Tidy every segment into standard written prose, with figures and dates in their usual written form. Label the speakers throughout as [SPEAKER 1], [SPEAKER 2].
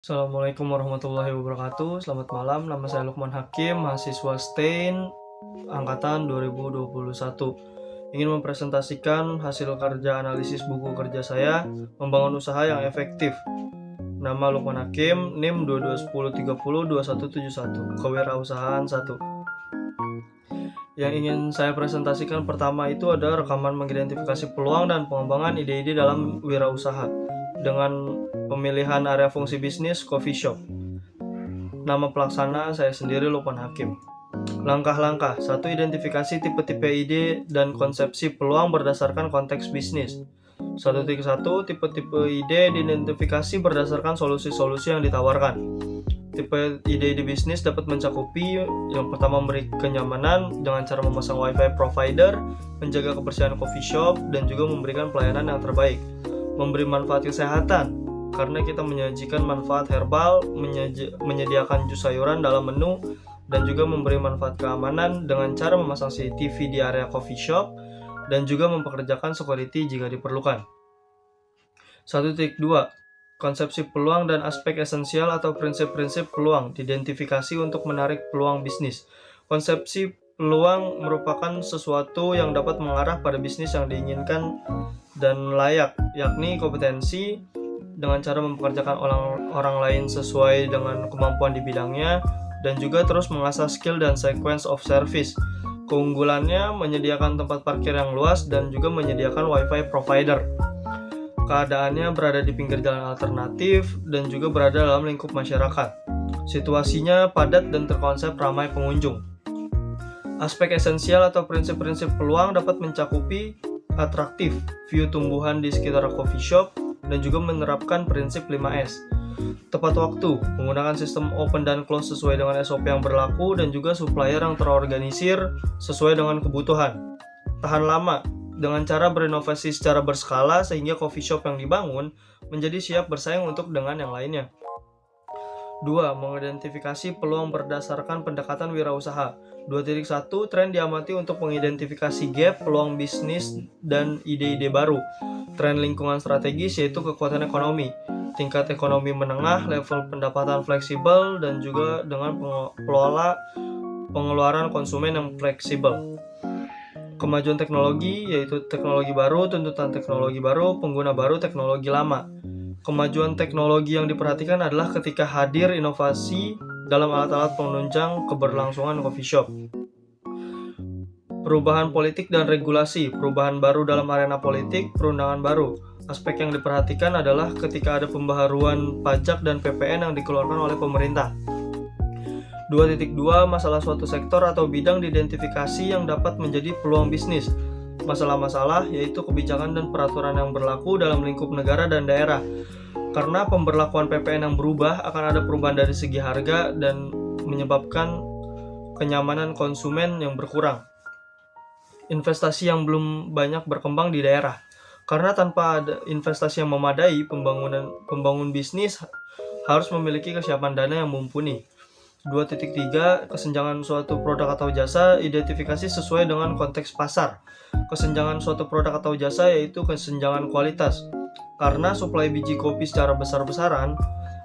[SPEAKER 1] Assalamualaikum warahmatullahi wabarakatuh. Selamat malam, nama saya Lukman Hakim, mahasiswa STAIN angkatan 2021. Ingin mempresentasikan hasil kerja analisis buku kerja saya, membangun usaha yang efektif. Nama Lukman Hakim, NIM 2210302171, kewirausahaan 1. Yang ingin saya presentasikan pertama itu adalah rekaman mengidentifikasi peluang dan pengembangan ide-ide dalam wirausaha dengan pemilihan area fungsi bisnis coffee shop. Nama pelaksana saya sendiri Lukman Hakim. Langkah-langkah: 1. Identifikasi tipe-tipe ide dan konsepsi peluang berdasarkan konteks bisnis. 1.1 Tipe-tipe ide diidentifikasi berdasarkan solusi-solusi yang ditawarkan. Tipe ide bisnis dapat mencakupi yang pertama, memberi kenyamanan dengan cara memasang wifi provider, menjaga kebersihan coffee shop, dan juga memberikan pelayanan yang terbaik. Memberi manfaat kesehatan, karena kita menyajikan manfaat herbal, menyediakan jus sayuran dalam menu, dan juga memberi manfaat keamanan dengan cara memasang CCTV di area coffee shop, dan juga mempekerjakan security jika diperlukan. 1.2 Konsepsi peluang dan aspek esensial atau prinsip-prinsip peluang diidentifikasi untuk menarik peluang bisnis. Konsepsi peluang merupakan sesuatu yang dapat mengarah pada bisnis yang diinginkan dan layak, yakni kompetensi dengan cara mempekerjakan orang lain sesuai dengan kemampuan di bidangnya, dan juga terus mengasah skill dan sequence of service. Keunggulannya menyediakan tempat parkir yang luas dan juga menyediakan wifi provider. Keadaannya berada di pinggir jalan alternatif dan juga berada dalam lingkup masyarakat. Situasinya padat dan terkonsep ramai pengunjung. Aspek esensial atau prinsip-prinsip peluang dapat mencakupi atraktif, view tumbuhan di sekitar coffee shop, dan juga menerapkan prinsip 5S. Tepat waktu, menggunakan sistem open dan close sesuai dengan SOP yang berlaku, dan juga supplier yang terorganisir sesuai dengan kebutuhan. Tahan lama, dengan cara berinovasi secara berskala sehingga coffee shop yang dibangun menjadi siap bersaing untuk dengan yang lainnya. 2. Mengidentifikasi peluang berdasarkan pendekatan wirausaha. 2.1 Tren diamati untuk mengidentifikasi gap, peluang bisnis, dan ide-ide baru. Tren lingkungan strategis yaitu kekuatan ekonomi, tingkat ekonomi menengah, level pendapatan fleksibel, dan juga dengan pengeluaran konsumen yang fleksibel. Kemajuan teknologi yaitu teknologi baru, tuntutan teknologi baru, pengguna baru, teknologi lama. Kemajuan teknologi yang diperhatikan adalah ketika hadir inovasi dalam alat-alat penunjang keberlangsungan coffee shop. Perubahan politik dan regulasi, perubahan baru dalam arena politik, perundangan baru. Aspek yang diperhatikan adalah ketika ada pembaharuan pajak dan PPN yang dikeluarkan oleh pemerintah. 2.2 Masalah suatu sektor atau bidang diidentifikasi yang dapat menjadi peluang bisnis. Masalah-masalah yaitu kebijakan dan peraturan yang berlaku dalam lingkup negara dan daerah. Karena pemberlakuan PPN yang berubah, akan ada perubahan dari segi harga dan menyebabkan kenyamanan konsumen yang berkurang. Investasi yang belum banyak berkembang di daerah. Karena tanpa ada investasi yang memadai, pembangun bisnis harus memiliki kesiapan dana yang mumpuni. 2.3 Kesenjangan suatu produk atau jasa, identifikasi sesuai dengan konteks pasar. Kesenjangan suatu produk atau jasa yaitu kesenjangan kualitas. Karena suplai biji kopi secara besar-besaran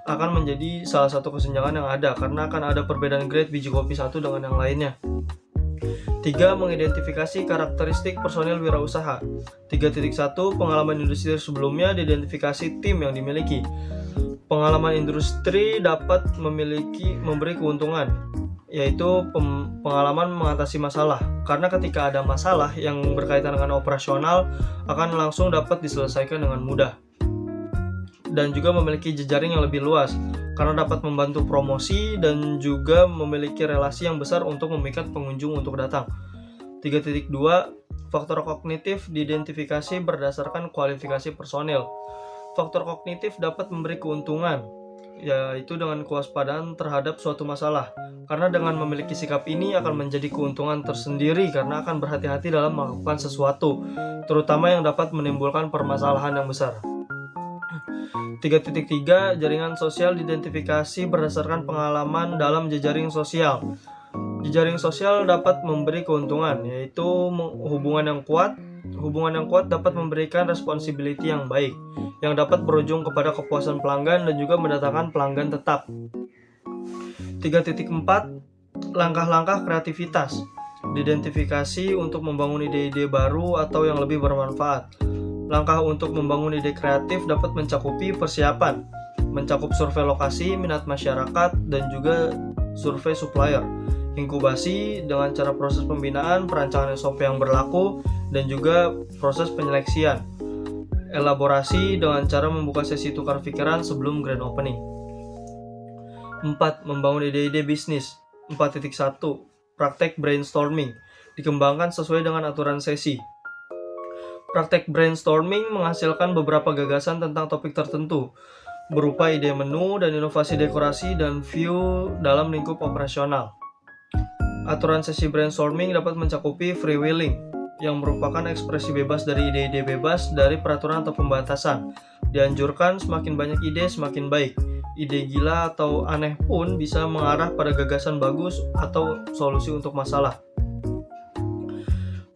[SPEAKER 1] akan menjadi salah satu kesenjangan yang ada, karena akan ada perbedaan grade biji kopi satu dengan yang lainnya. 3. Mengidentifikasi karakteristik personil wirausaha. 3.1 Pengalaman industri sebelumnya, diidentifikasi tim yang dimiliki. Pengalaman industri dapat memberi keuntungan, yaitu pengalaman mengatasi masalah. Karena ketika ada masalah yang berkaitan dengan operasional, akan langsung dapat diselesaikan dengan mudah. Dan juga memiliki jejaring yang lebih luas, karena dapat membantu promosi dan juga memiliki relasi yang besar untuk memikat pengunjung untuk datang. 3.2 Faktor kognitif diidentifikasi berdasarkan kualifikasi personil. Faktor kognitif dapat memberi keuntungan, yaitu dengan kewaspadaan terhadap suatu masalah. Karena dengan memiliki sikap ini akan menjadi keuntungan tersendiri karena akan berhati-hati dalam melakukan sesuatu, terutama yang dapat menimbulkan permasalahan yang besar. 3.3 Jaringan sosial diidentifikasi berdasarkan pengalaman dalam jejaring sosial. Jejaring sosial dapat memberi keuntungan, yaitu hubungan yang kuat, Hubungan yang kuat dapat memberikan responsibility yang baik, yang dapat berujung kepada kepuasan pelanggan dan juga mendatangkan pelanggan tetap. 3.4 Langkah-langkah kreativitas. Diidentifikasi untuk membangun ide-ide baru atau yang lebih bermanfaat. Langkah untuk membangun ide kreatif dapat mencakupi persiapan, mencakup survei lokasi, minat masyarakat, dan juga survei supplier. Inkubasi dengan cara proses pembinaan, perancangan SOP yang berlaku, dan juga proses penyeleksian. Elaborasi dengan cara membuka sesi tukar pikiran sebelum grand opening. 4. Membangun ide-ide bisnis. 4.1 Praktek brainstorming. Dikembangkan sesuai dengan aturan sesi. Praktek brainstorming menghasilkan beberapa gagasan tentang topik tertentu, berupa ide menu dan inovasi dekorasi dan view dalam lingkup operasional. Aturan sesi brainstorming dapat mencakupi freewheeling, yang merupakan ekspresi bebas dari ide-ide bebas dari peraturan atau pembatasan. Dianjurkan semakin banyak ide semakin baik. Ide gila atau aneh pun bisa mengarah pada gagasan bagus atau solusi untuk masalah.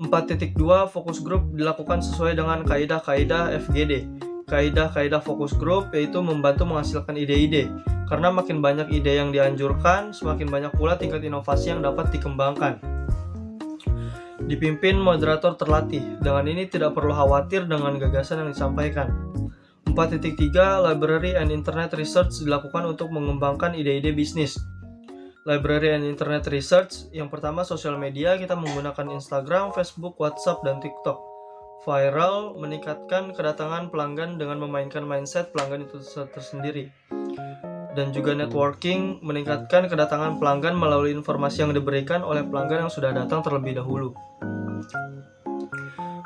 [SPEAKER 1] 4.2 Fokus grup dilakukan sesuai dengan kaidah-kaidah FGD. Kaidah-kaidah fokus grup yaitu membantu menghasilkan ide-ide. Karena makin banyak ide yang dianjurkan, semakin banyak pula tingkat inovasi yang dapat dikembangkan. Dipimpin moderator terlatih. Dengan ini tidak perlu khawatir dengan gagasan yang disampaikan. 4.3 Library and Internet Research dilakukan untuk mengembangkan ide-ide bisnis. Library and Internet Research, yang pertama sosial media, kita menggunakan Instagram, Facebook, WhatsApp, dan TikTok. Viral, meningkatkan kedatangan pelanggan dengan memainkan mindset pelanggan itu tersendiri. Dan juga networking, meningkatkan kedatangan pelanggan melalui informasi yang diberikan oleh pelanggan yang sudah datang terlebih dahulu.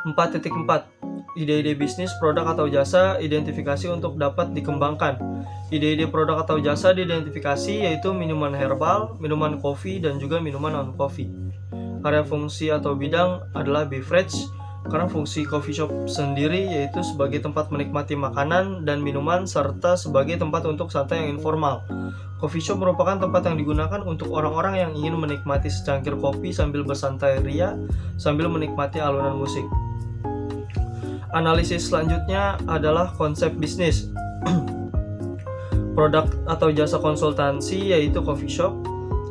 [SPEAKER 1] 4.4 Ide-ide bisnis, produk atau jasa, identifikasi untuk dapat dikembangkan. Ide-ide produk atau jasa diidentifikasi yaitu minuman herbal, minuman kopi, dan juga minuman non-kopi. Area fungsi atau bidang adalah beverage, karena fungsi coffee shop sendiri yaitu sebagai tempat menikmati makanan dan minuman serta sebagai tempat untuk santai yang informal. Coffee shop merupakan tempat yang digunakan untuk orang-orang yang ingin menikmati secangkir kopi sambil bersantai ria sambil menikmati alunan musik. Analisis selanjutnya adalah konsep bisnis. Produk atau jasa konsultansi yaitu coffee shop.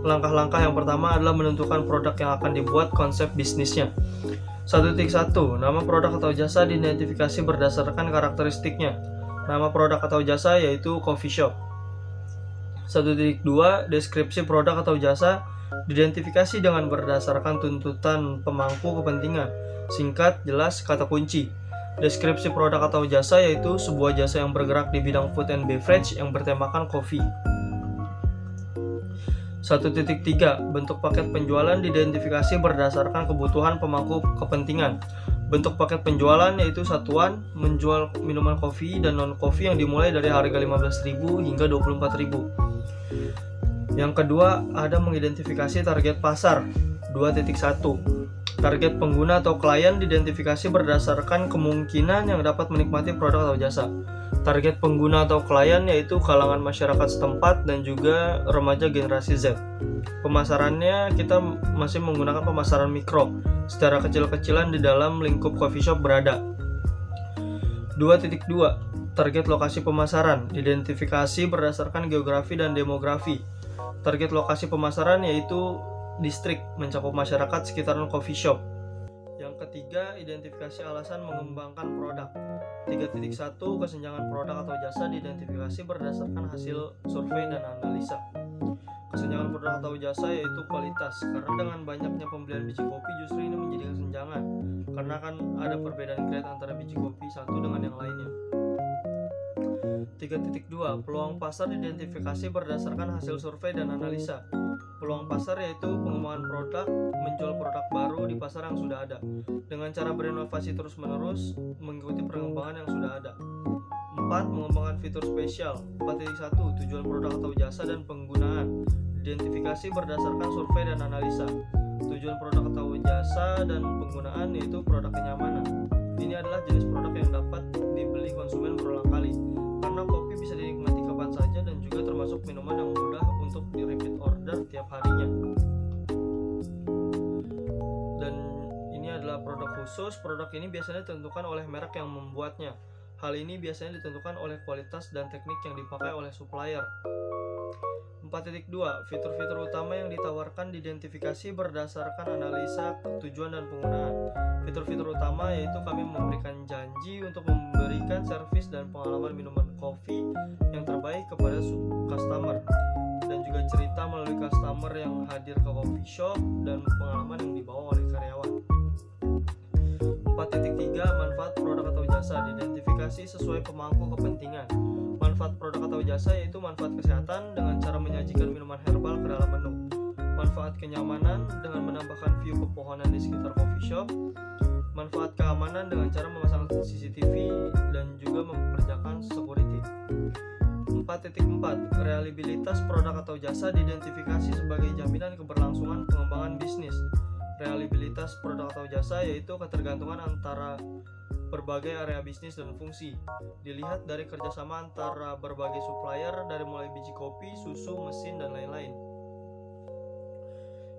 [SPEAKER 1] Langkah-langkah yang pertama adalah menentukan produk yang akan dibuat konsep bisnisnya. 1.1 Nama produk atau jasa diidentifikasi berdasarkan karakteristiknya. Nama produk atau jasa yaitu coffee shop. 1.2 Deskripsi produk atau jasa diidentifikasi dengan berdasarkan tuntutan pemangku kepentingan. Singkat, jelas, kata kunci. Deskripsi produk atau jasa yaitu sebuah jasa yang bergerak di bidang food and beverage yang bertemakan kopi. 1.3 Bentuk paket penjualan diidentifikasi berdasarkan kebutuhan pemangku kepentingan. Bentuk paket penjualan yaitu satuan, menjual minuman kopi dan non-kopi yang dimulai dari harga 15.000 hingga 24.000. Yang kedua, ada mengidentifikasi target pasar. 2.1 Target pengguna atau klien diidentifikasi berdasarkan kemungkinan yang dapat menikmati produk atau jasa. Target pengguna atau klien yaitu kalangan masyarakat setempat dan juga remaja generasi Z. Pemasarannya kita masih menggunakan pemasaran mikro, secara kecil-kecilan di dalam lingkup coffee shop berada. 2.2 Target lokasi pemasaran diidentifikasi berdasarkan geografi dan demografi. Target lokasi pemasaran yaitu distrik, mencakup masyarakat sekitaran coffee shop. Yang ketiga, identifikasi alasan mengembangkan produk. 3.1 Kesenjangan produk atau jasa diidentifikasi berdasarkan hasil survei dan analisa. Kesenjangan produk atau jasa yaitu kualitas, karena dengan banyaknya pembelian biji kopi justru ini menjadi kesenjangan, karena kan ada perbedaan grade antara biji kopi satu dengan yang lainnya. 3.2 Peluang pasar diidentifikasi berdasarkan hasil survei dan analisa. Peluang pasar yaitu pengembangan produk, menjual produk baru di pasar yang sudah ada, dengan cara berinovasi terus-menerus mengikuti perkembangan yang sudah ada. 4. Mengembangkan fitur spesial. 4.1 Tujuan produk atau jasa dan penggunaan diidentifikasi berdasarkan survei dan analisa. Tujuan produk atau jasa dan penggunaan yaitu produk kenyamanan. Ini adalah jenis produk yang dapat dibeli konsumen berulang kali, karena kopi bisa dinikmati kapan saja dan juga termasuk minuman yang mudah untuk di repeat order tiap harinya. Dan ini adalah Apabila produk khusus, produk ini biasanya ditentukan oleh merek yang membuatnya. Hal ini biasanya ditentukan oleh kualitas dan teknik yang dipakai oleh supplier. 4.2. Fitur-fitur utama yang ditawarkan diidentifikasi berdasarkan analisa tujuan dan penggunaan. Fitur-fitur utama yaitu kami memberikan janji untuk memberikan servis dan pengalaman minuman kopi yang terbaik kepada customer, dan juga cerita melalui customer yang hadir ke coffee shop dan pengalaman yang dibawa oleh karyawan. 4.3. Manfaat produk atau jasa diidentifikasi sesuai pemangku kepentingan. Manfaat produk atau jasa yaitu manfaat kesehatan dengan cara menyajikan minuman herbal ke dalam menu, manfaat kenyamanan dengan menambahkan view pepohonan di sekitar coffee shop, manfaat keamanan dengan cara memasang CCTV dan juga memperkerjakan security. 4.4. Reliabilitas produk atau jasa diidentifikasi sebagai jaminan keberlangsungan pengembangan bisnis. Reliabilitas produk atau jasa yaitu ketergantungan antara berbagai area bisnis dan fungsi. Dilihat dari kerjasama antara berbagai supplier dari mulai biji kopi, susu, mesin, dan lain-lain.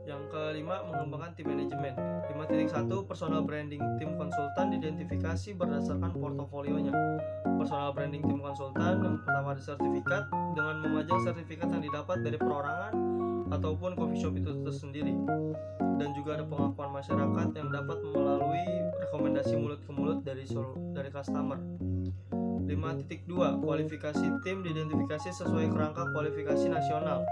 [SPEAKER 1] Yang kelima, mengembangkan tim manajemen. 5.1. Personal branding tim konsultan diidentifikasi berdasarkan portofolionya. Personal branding tim konsultan yang pertama ada sertifikat dengan memajang sertifikat yang didapat dari perorangan ataupun coffee shop itu tersendiri, dan juga ada pengakuan masyarakat yang dapat melalui rekomendasi mulut ke mulut dari customer. 5.2. Kualifikasi tim diidentifikasi sesuai kerangka kualifikasi nasional.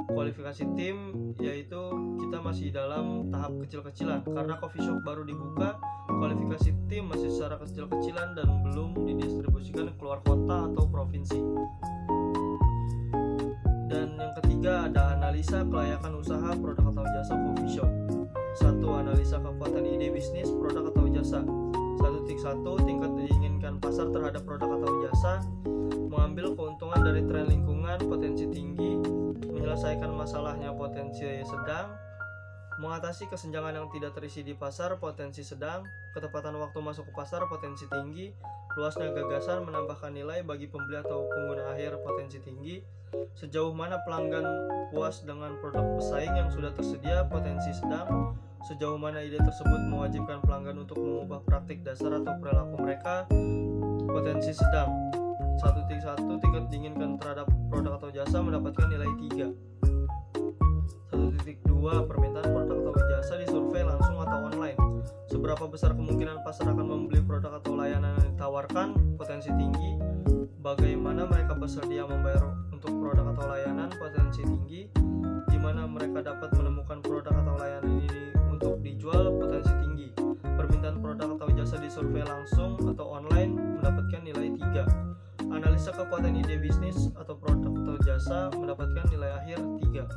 [SPEAKER 1] Kualifikasi tim yaitu kita masih dalam tahap kecil-kecilan karena coffee shop baru dibuka. Kualifikasi tim masih secara kecil-kecilan dan belum didistribusikan keluar kota atau provinsi. Dan yang ketiga ada analisa kelayakan usaha produk atau jasa coffee shop. 1. Analisa kekuatan ide bisnis produk atau jasa. 1.1. Tingkat diinginkan pasar terhadap produk atau jasa. Mengambil keuntungan dari tren lingkungan, potensi tinggi. Menyelesaikan masalahnya, potensi sedang. Mengatasi kesenjangan yang tidak terisi di pasar, potensi sedang. Ketepatan waktu masuk ke pasar, potensi tinggi. Luasnya gagasan menambahkan nilai bagi pembeli atau pengguna akhir, potensi tinggi. Sejauh mana pelanggan puas dengan produk pesaing yang sudah tersedia, potensi sedang. Sejauh mana ide tersebut mewajibkan pelanggan untuk mengubah praktik dasar atau perilaku mereka, potensi sedang. 1.1. Tingkat diinginkan terhadap produk atau jasa mendapatkan nilai 3. 1.2. Permintaan produk atau jasa disurvei langsung atau online. Seberapa besar kemungkinan pasar akan membeli produk atau layanan yang ditawarkan, potensi tinggi. Bagaimana mereka bersedia membayar untuk produk atau layanan, potensi tinggi. Di mana mereka dapat menemukan produk atau layanan ini untuk dijual, potensi tinggi. Permintaan produk atau jasa disurvei langsung atau online mendapatkan nilai 3. Analisa kekuatan ide bisnis atau produk atau jasa mendapatkan nilai akhir 3.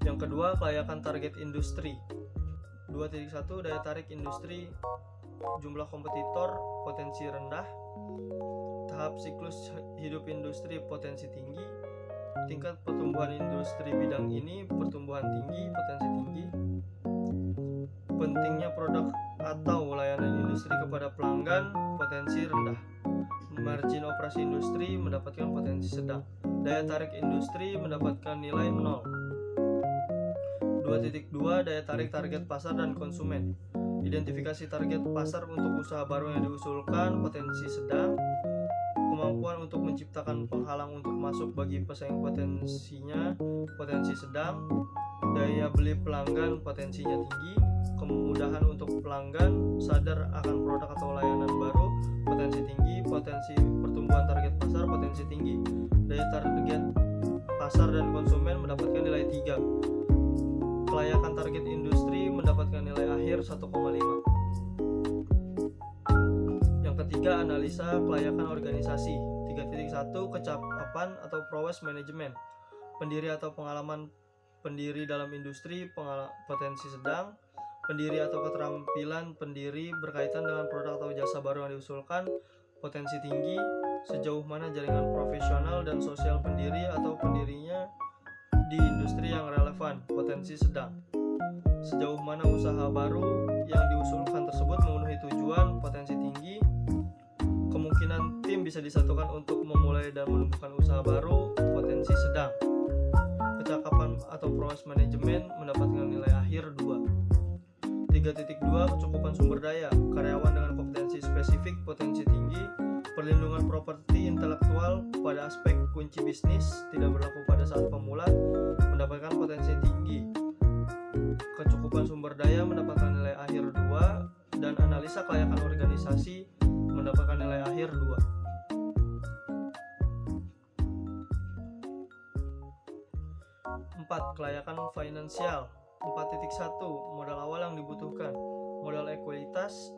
[SPEAKER 1] Yang kedua, kelayakan target industri. 2.1. Daya tarik industri. Jumlah kompetitor, potensi rendah. Tahap siklus hidup industri, potensi tinggi. Tingkat pertumbuhan industri bidang ini, pertumbuhan tinggi, potensi tinggi. Pentingnya produk atau layanan industri kepada pelanggan, potensi rendah. Margin operasi industri mendapatkan potensi sedang. Daya tarik industri mendapatkan nilai 0. 2.2. Daya tarik target pasar dan konsumen. Identifikasi target pasar untuk usaha baru yang diusulkan, potensi sedang. Kemampuan untuk menciptakan penghalang untuk masuk bagi pesaing, potensinya potensi sedang. Daya beli pelanggan, potensinya tinggi. Kemudahan untuk pelanggan sadar akan produk atau layanan baru, potensi tinggi. Potensi pertumbuhan target pasar, potensi tinggi. Daya target pasar dan konsumen mendapatkan nilai 3. Kelayakan target industri mendapatkan nilai akhir 1,5. Yang ketiga, analisa kelayakan organisasi. 3.1. Kecakapan atau prowess manajemen. Pendiri atau pengalaman pendiri dalam industri, potensi sedang. Pendiri atau keterampilan pendiri berkaitan dengan produk atau jasa baru yang diusulkan, potensi tinggi. Sejauh mana jaringan profesional dan sosial pendiri atau pendirinya di industri yang relevan, potensi sedang. Sejauh mana usaha baru yang diusulkan tersebut memenuhi tujuan, potensi tinggi. Kemungkinan tim bisa disatukan untuk memulai dan menumbuhkan usaha baru, potensi sedang. Kecakapan atau proses manajemen mendapatkan nilai akhir 2. 3.1. 3.2 Kecukupan sumber daya, karyawan dengan kompetensi spesifik, potensi tinggi, perlindungan properti intelektual pada aspek kunci bisnis, tidak berlaku pada saat pemula, mendapatkan potensi tinggi. Kecukupan sumber daya mendapatkan nilai akhir 2, dan analisa kelayakan organisasi mendapatkan nilai akhir 2. 4. Kelayakan finansial. 4.1 Modal awal yang dibutuhkan, modal ekualitas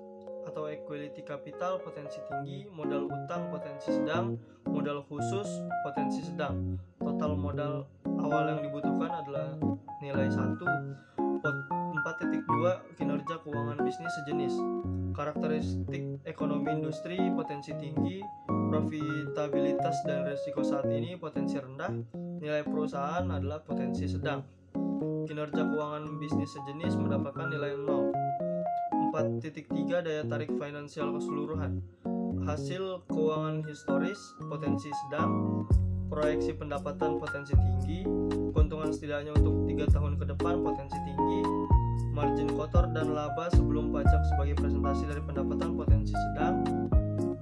[SPEAKER 1] atau equity capital potensi tinggi, modal utang potensi sedang, modal khusus potensi sedang. Total modal awal yang dibutuhkan adalah nilai 1. 4.2 Kinerja keuangan bisnis sejenis, karakteristik ekonomi industri potensi tinggi, profitabilitas dan risiko saat ini potensi rendah, nilai perusahaan adalah potensi sedang. Kinerja keuangan bisnis sejenis mendapatkan nilai 0. 4.3 Daya tarik finansial keseluruhan, hasil keuangan historis potensi sedang, proyeksi pendapatan potensi tinggi, keuntungan setidaknya untuk 3 tahun ke depan potensi tinggi, margin kotor dan laba sebelum pajak sebagai presentasi dari pendapatan potensi sedang,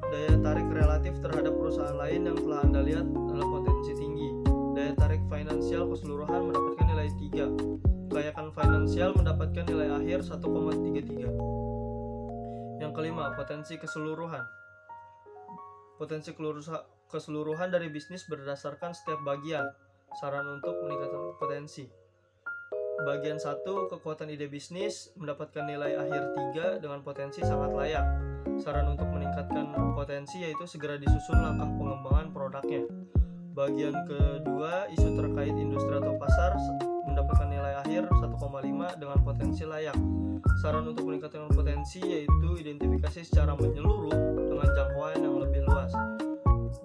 [SPEAKER 1] daya tarik relatif terhadap perusahaan lain yang telah Anda lihat adalah potensi tinggi. Daya tarik finansial keseluruhan mendapatkan nilai 3. Kelayakan finansial mendapatkan nilai akhir 1,33. Yang kelima, potensi keseluruhan. Potensi keseluruhan dari bisnis berdasarkan setiap bagian. Saran untuk meningkatkan potensi. Bagian 1, kekuatan ide bisnis mendapatkan nilai akhir 3 dengan potensi sangat layak. Saran untuk meningkatkan potensi yaitu segera disusun langkah pengembangan produknya. Bagian kedua, isu terkait industri atau pasar mendapatkan nilai akhir 1,5 dengan potensi layak. Saran untuk meningkatkan potensi yaitu identifikasi secara menyeluruh dengan jangkauan yang lebih luas.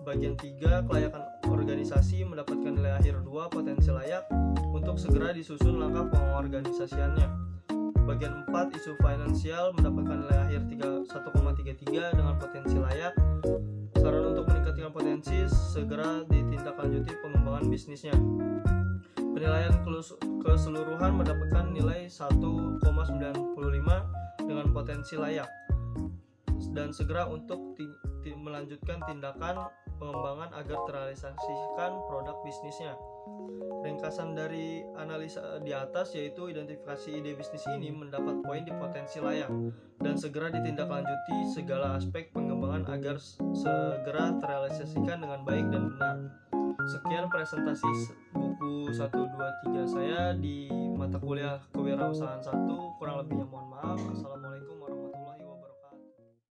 [SPEAKER 1] Bagian 3, kelayakan organisasi mendapatkan nilai akhir 2 potensi layak untuk segera disusun langkah pengorganisasiannya. Bagian 4, isu finansial mendapatkan nilai akhir 1,33 dengan potensi layak. Saran untuk meningkatkan potensi segera ditindaklanjuti pengembangan bisnisnya. Penilaian keseluruhan mendapatkan nilai 1,95 dengan potensi layak dan segera untuk melanjutkan tindakan pengembangan agar terrealisasikan produk bisnisnya. Ringkasan dari analisa di atas yaitu identifikasi ide bisnis ini mendapat poin di potensi layak dan segera ditindaklanjuti segala aspek pengembangan agar segera terrealisasikan dengan baik dan benar. Sekian presentasi buku 1, 2, 3 saya di mata kuliah Kewirausahaan 1. Kurang lebihnya mohon maaf. Assalamualaikum.